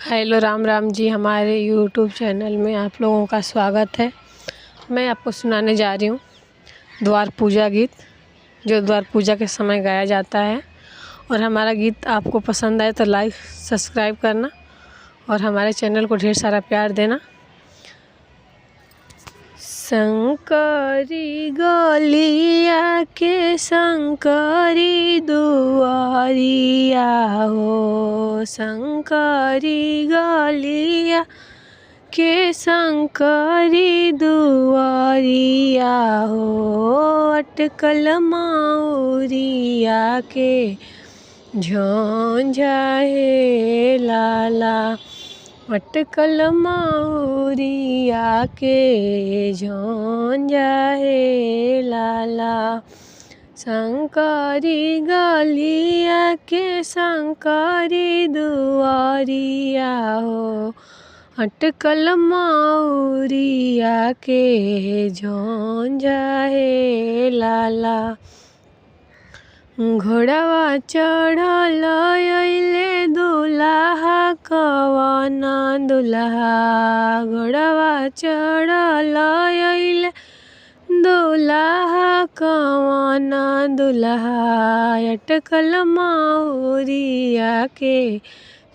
Hello Ram Ram ji, हमारे YouTube channel में आप लोगों का स्वागत है। मैं आपको सुनाने जा रही हूँ द्वार पूजा गीत, जो द्वार पूजा के समय गाया जाता है। और हमारा गीत आपको पसंद आए तो लाइक सब्सक्राइब करना और हमारे चैनल को ढेर सारा प्यार देना। शंकरी गलिया के शंकरी दुआरिया हो, शंकरी गलिया के शंकरी दुआरिया हो, अटकल माउरिया के झंझा हे लाला, अटकल माउरिया के झंझा हे लाला। शंकरी गलिया के शंकरी दुआरिया हो, अटकल माउरिया के झंझा हे लाला। घोड़वा चढ़ल अइले दुल्हा कवना दुल्हा, घोड़वा चढ़ल अइले दुल्हा कवना दुल्हा, अटकल माउरिया के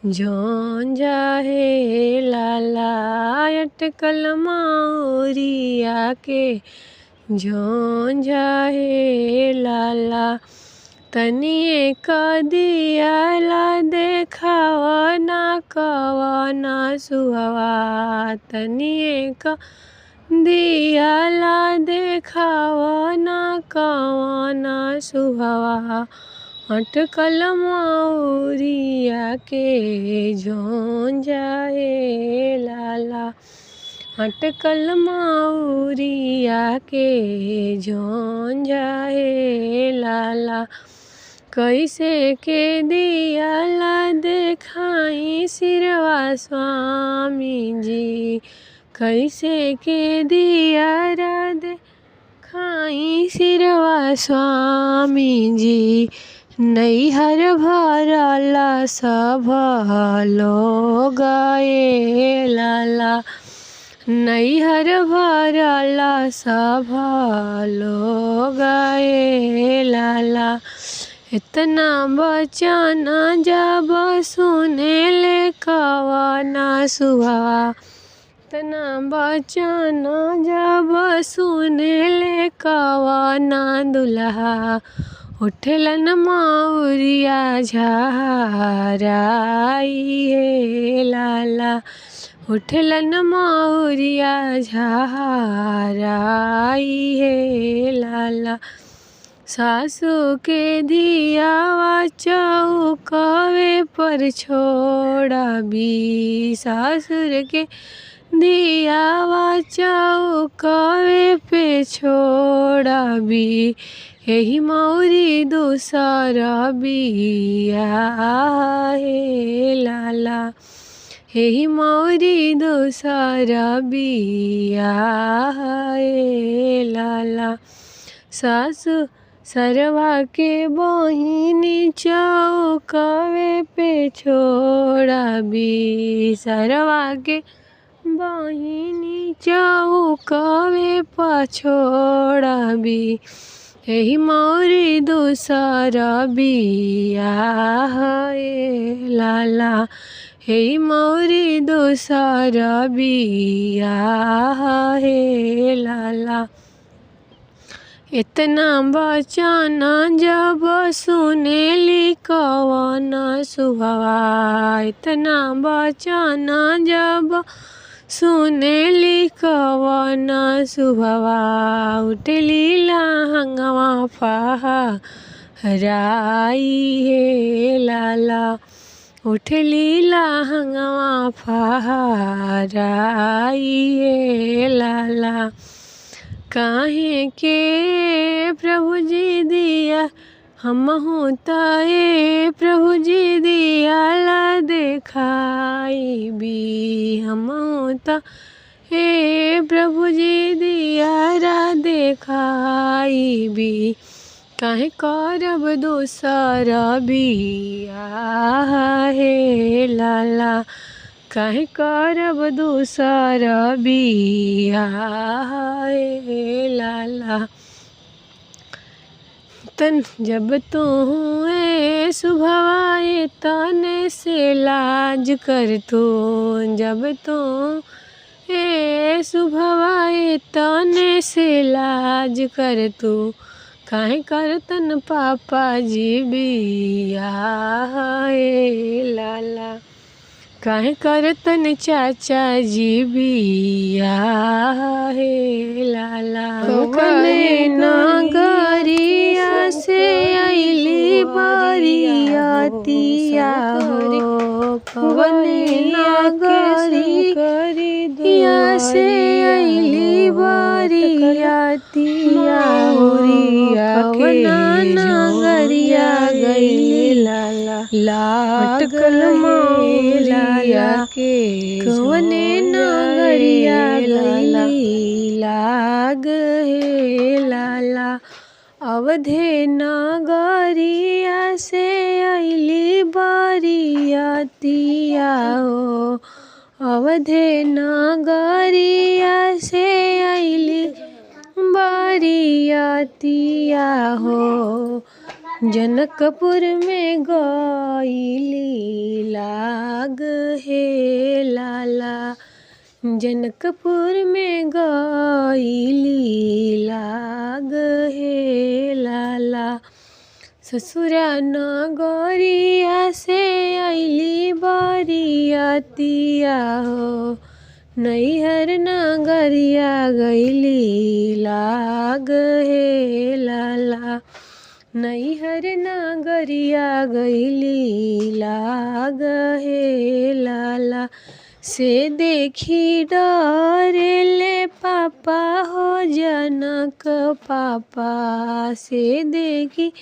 झंझा हे लाला, अटकल माउरिया के झंझा हे लाला। तनिए क दियाला देखावना कवना सुहवा, तनिए क दियाला देखावना कवना सुहवा, अटकल माउरिया के झंझा हे लाला, अटकल माउरिया के झंझा हे लाला। कैसे के दियाला देखाई सिरवा स्वामी जी, कैसे के दियारा देखाई सिरवा स्वामी जी, नैहर भरला सब लोग ए लाला, नैहर भरला सब लोग ए लाला। इतना बचन जब सुनेले कवना सुहवा, इतना बचन जब सुनेले कवना दुल्हा, उठलन माउरिया झाराई हे लाला, उठलन माउरिया झाराई हे लाला। सासू के दियावा चौकवे पर छोड़बी, सासुर के दियावा चौकवे पे छोड़बी, एही माउरी दूसर बिया हे लाला, एही माउरी दूसर बिया हे लाला। सासु सरवा के बहिनी चौकवे पे छोड़बी, सरवा के बहिनी चौकवे पर छोड़बी, एही माउरी दूसर बिया हे लाला, एही माउरी दूसर बिया हे लाला। इतना बचन जब सुनेली कवना सुहवा, इतना बचन जब सुनेली कवना सुहवा, उठली लहंगवा फहराई हे लाला, उठली लहंगवा फहराई हे लाला। काहे के प्रभु जी दिया हमहु ताए प्रभु जी दियाला देखाई भी, हमहु ता हे प्रभु जी दियारा देखाई भी, काहे करब दोसर बिया हे लाला, काहे करब दूसर बियाह ए लाला। तन जब तू ए सुभवाए तने से लाज कर तू, जब तू ए सुभवाए तने से लाज कर तू। काहे करतन पापा जी बियाह ए लाला, काहे करतन चाचा जी बियाह ए लाला। कवने नगरिया से अइली बरियातिया हो, कवने नगरिया से अइली बरियातिया हो, कवना नगरिया गइली लाला लागल मौलिया के, कवने नगरिया गइली लाग हे लाला। अवधे नगरिया से अइली बरियातिया हो, अवधे नगरिया से अइली बरियातिया हो। जनकपुर में गइली लाग हे लाला, जनकपुर में गइली लाग हे लाला। ससुरा नगरिया से अइली बरियातिया हो, नैहर नगरिया गइली लाग हे लाला, नैहर नगरिया गइली लाग हे लाला। से देखी डरेले पापा हो जनक पापा, से देखी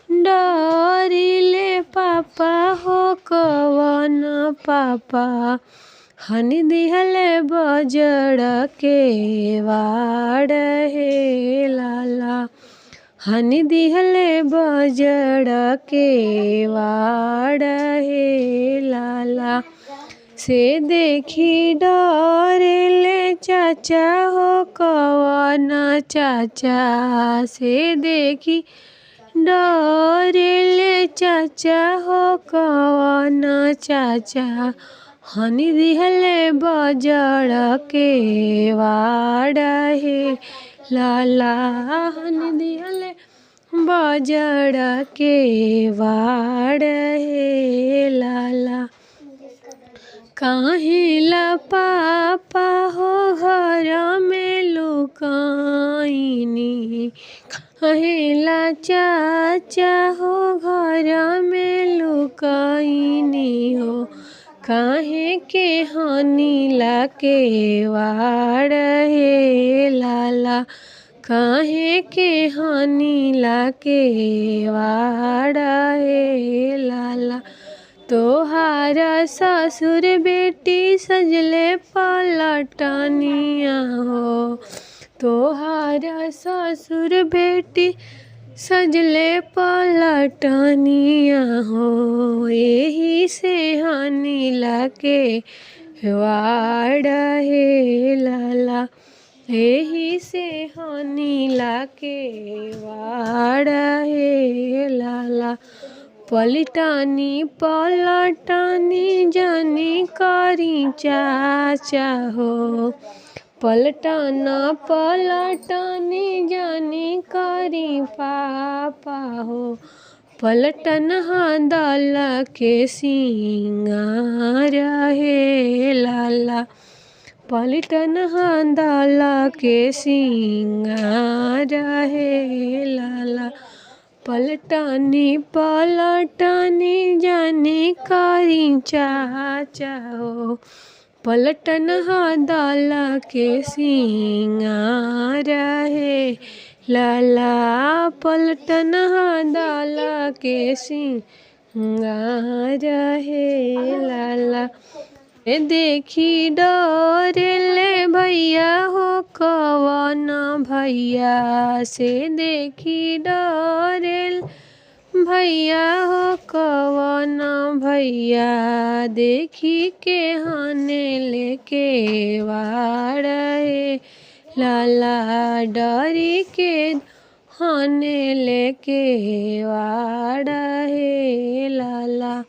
डरिले पापा हो कवन पापा। हनि दिहले बजड़ के वाड़ हे लाला, हनि दिहले बजड़ के वाड़ हे लाला। से देखी डरेले चाचा हो कवन चाचा, से देखी डरेले चाचा हो कवन चाचा। हनि दिहले बजड़ के वाड़ हे लाला, हनि दिहले बजड़ के वाड़ हे लाला। काहेला पापा हो घर में लुकाइनी, काहेला चाचा हो घर में लुकाइनी हो। काहे के हनीला के वाड़ हे लाला, काहे के हनीला के वाड़ हे लाला। तोहारा ससुर बेटी सजले पलटनिया हो, तोहारा ससुर बेटी सजले पलटनिया हो। एही से हनीला के वाड़ हे लाला, एही से हनीला के वाड़ हे लाला। पलटनी पलटनी जानी करी चाचा हो, पलटना पलटनी जानी करी पापा हो। पलटन दल के सिंगार हे लाला, पलटन दल के सिंगार हे लाला। पलटनी पलटनी जानी करी चाचा हो, पलटन दल के सिंगार हे लाला, पलटन दल के सिंगार हे लाला। देखी डरेले भैया हो कवन भैया, से देखी डरेल भैया हो कवन भैया, देखी के हने लेके वाड़े लाला, डरी के हने लेके वाड़े लाला।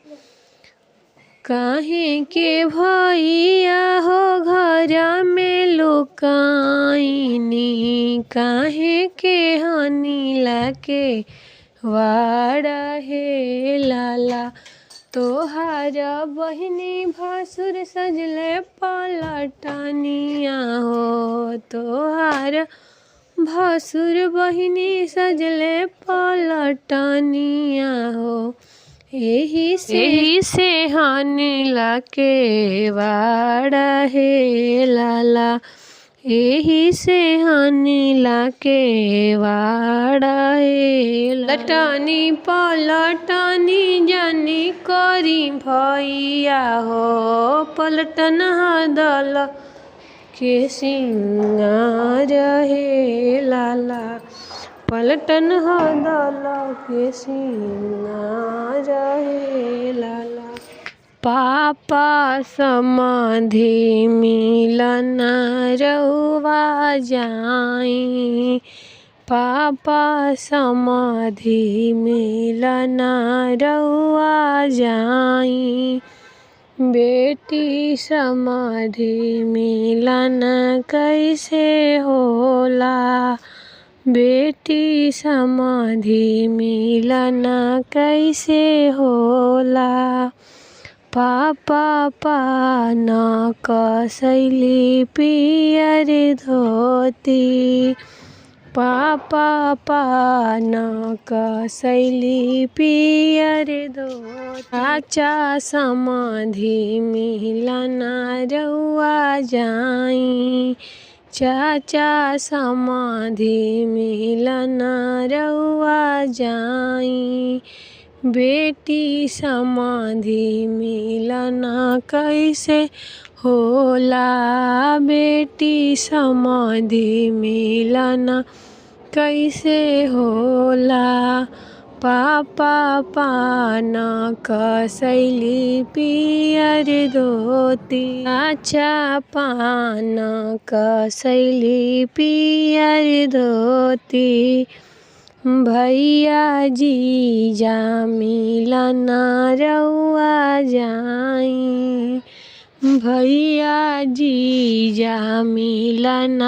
काहे के भैया हो घर में लुकाइनी, काहे के हनी लाके वाड़ा हे लाला। तोहार बहिनी भासुर सजले पलटनिया हो, तोहार भासुर बहिनी सजले पलटनिया हो। एही से हनी लाके वाड़ा हे लाला, एही से हनी लाके वाड़ा हे लटनी पलटनी जानी करी भैया हो, पलटन हदल के सिंगार हे लाला, पलटन हदल के सिंगार हे लाला। पापा समाधि मिलन रउआ जाई, पापा समाधि मिलन रउआ जाई। बेटी समाधि मिलन कैसे होला, बेटी समाधि मिलन कैसे होला। पापा पान कसैली पियर धोती, पापा पान कसैली पियर धोती। चाचा समाधि मिलन रउआ जाई, चाचा समाधि मिलन रउआ जाई। बेटी समाधि मिलन कैसे होला, बेटी समाधि मिलन कैसे होला। पापा पान कसैली पियर धोती, चाचा पान कसैली पियर धोती। भैया जीजा मिलन रउआ जाई, भैया जीजा मिलन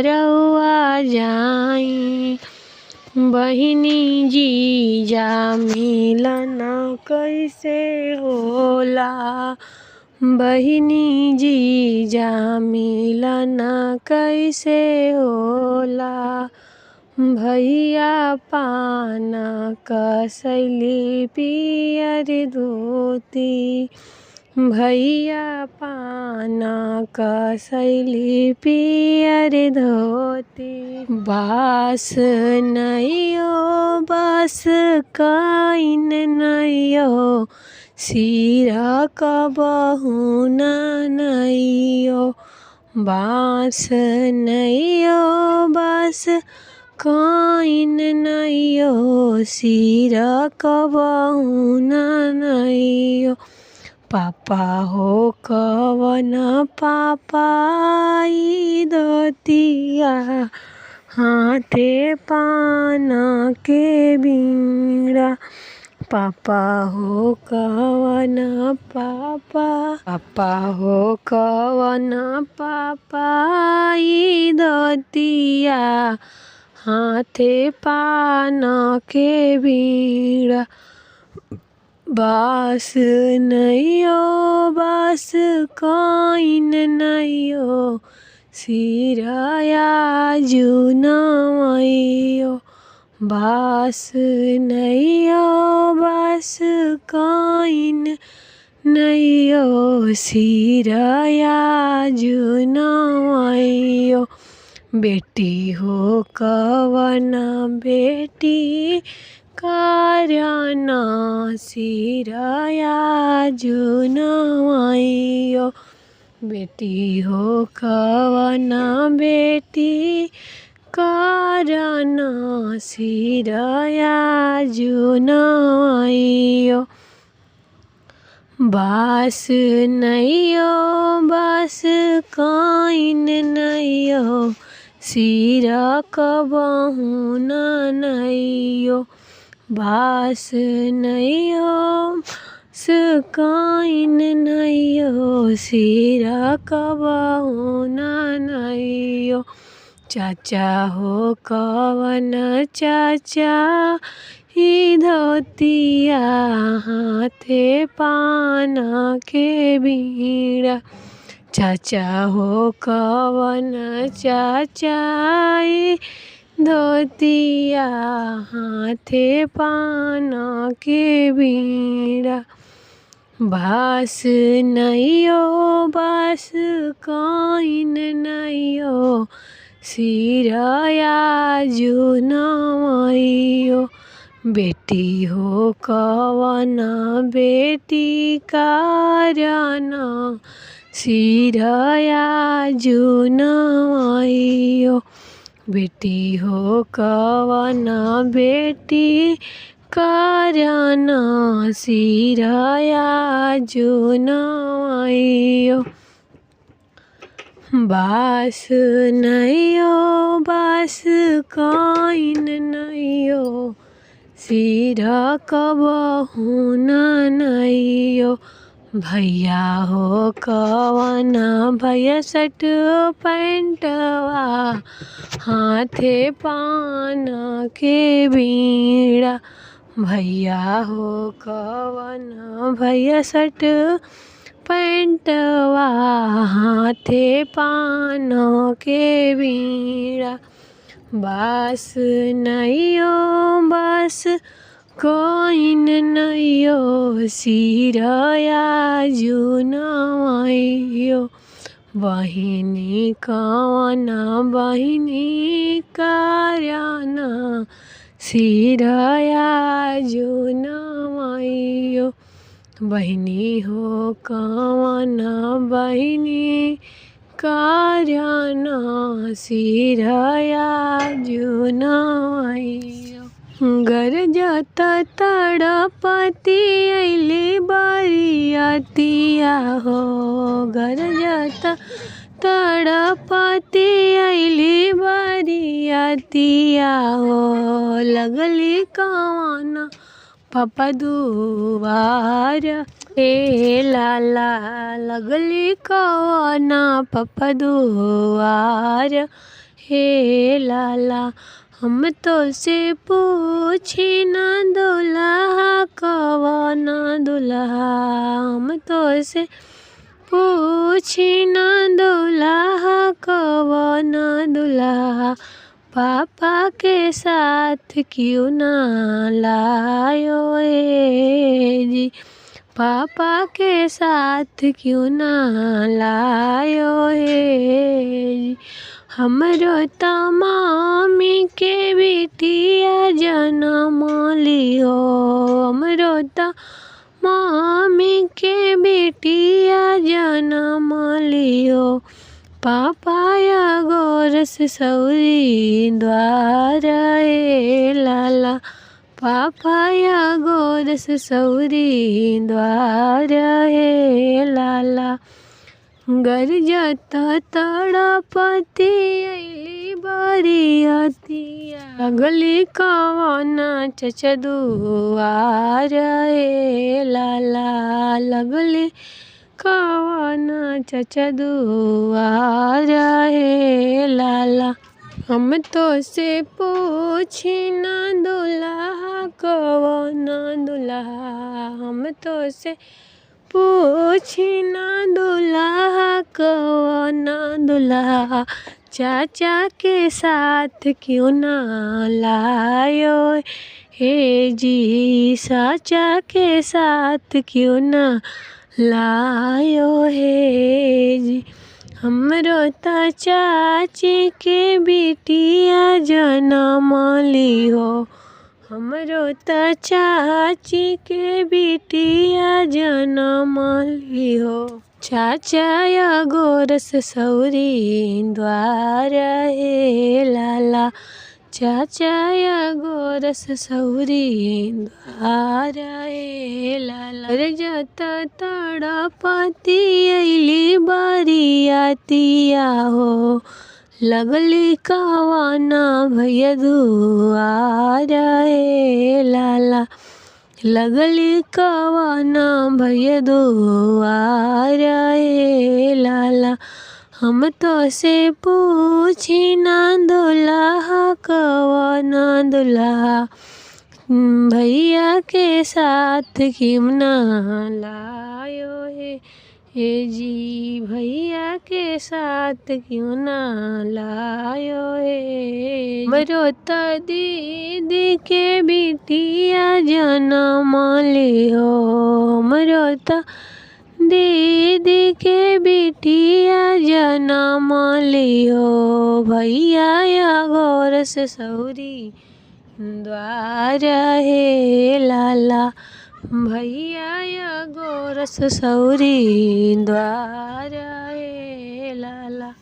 रउआ जाई। बहिनी जीजा मिलन कैसे होला, बहिनी जीजा मिलन कैसे होला। भैया पान कसैली पियर धोती, भैया पान कसैली पियर धोती। बास नैयो बास काइन नैयो, सिरा कबहु नैयो। बाँस नैयो बास काइन नैयो, सिरा कबहु नैयो। पापा हो कवन पापाई दतिया, हाथे पान के बीड़ा। पापा हो कवन पापा, पापा हो कवन पापाई दतिया, हाथे पान के बीड़ा। बास नैयो बास काइन नैयो, सिराया जुनमैयो। बास नैयो बास काइन नैयो, सिराया जुनमैयो। बेटी हो कवन बेटी कारण, सिराया जुनमैयो। बेटी हो कवन बेटी करना सिरया जुनाइयो। बास नैयो बास काइन नैयो सिर कबहु न नैयो। बास नैयो बास काइन नैयो सिर कबहु न नैयो। चाचा हो कवन चाचा ही धोतिया हाथे पान के बीड़ा। चाचा हो कवन चाचा ही धोतिया हाथे पान के बीड़ा। बास नैयो बास काइन नैयो सिरया जुनाइयो। बेटी हो कवन बेटी करना सिरया जुनाइयो। बेटी हो कवन बेटी करना सिरया जुनाइयो। बास नैयो बास काइन नैयो सिर कबहु न नैयो। भैया हो कवन भैया शर्ट पैंटवा हाथे पान के बीड़ा। भैया हो कवन भैया शर्ट पैंटवा हाथे पान के बीड़ा। बास नैयो बास काइन नैयो सिरया जुनाइयो। बहिनी कवन बहिनी करना सिरया जुनाइयो। बहिनी हो कवन बहिनी करना सिरया जुनाइयो। गरजत तड़पती अइली बरियतिया हो। गरजत तड़पती अइली बरियतिया हो। लगली कवन पापा दुआर हे लाला। लगली कवन पापा दुआर हे लाला। हम तो से पूछी न दुल्हा कवन दुल्हा। हम तो से पूछी न दुल्हा कवन दुल्हा। पापा के साथ क्यों ना लायो जी। पापा के साथ क्यों ना लायो जी। हमरो त मामी के बिटिया जनम लियो। हमरो त मामी के बिटिया जनम लियो। पापाया गोरस सौरी द्वार हे लाला। पापाया गोरस सौरी द्वार हे लाला। गरजत तड़पती अइली बरियतिया। लगली कवन चचा दुआर हे लाला। लगली कवन चचा दुआर हे लाला। हम तो से पूछी न दुल्हा कवन दुल्हा। हम तो से पूछी न दुल्हा कवन दुल्हा। चाचा के साथ क्यों ना लायो हे जी। चाचा के साथ क्यों ना लायो हे जी। हमरो त चाची के बिटिया जनम लिहो। हमरो त चाची के बिटिया जनम ली हो। चाचा या गोरस सौरी द्वार हे लाला, चाचा या गोरस सौरी द्वार हे लाला। रजत तड़पती अइली बरियातिया हो, लगली कवाना भैया दुआर हे लाला, लगली कवाना भैया दुआर हे लाला। हम तो से पूछी ना दुल्हा कवाना दुल्हा, भैया के साथ क्यों ना लायो हे जी, भैया के साथ क्यों ना लायो हे। मरो त दीदी के बिटिया जनम ली हो, मरो त दीदी के बिटिया जनम ली हो। भैया या गोरस सौरी द्वार हे लाला, भैया या गोरस सौरी द्वार हे लाला।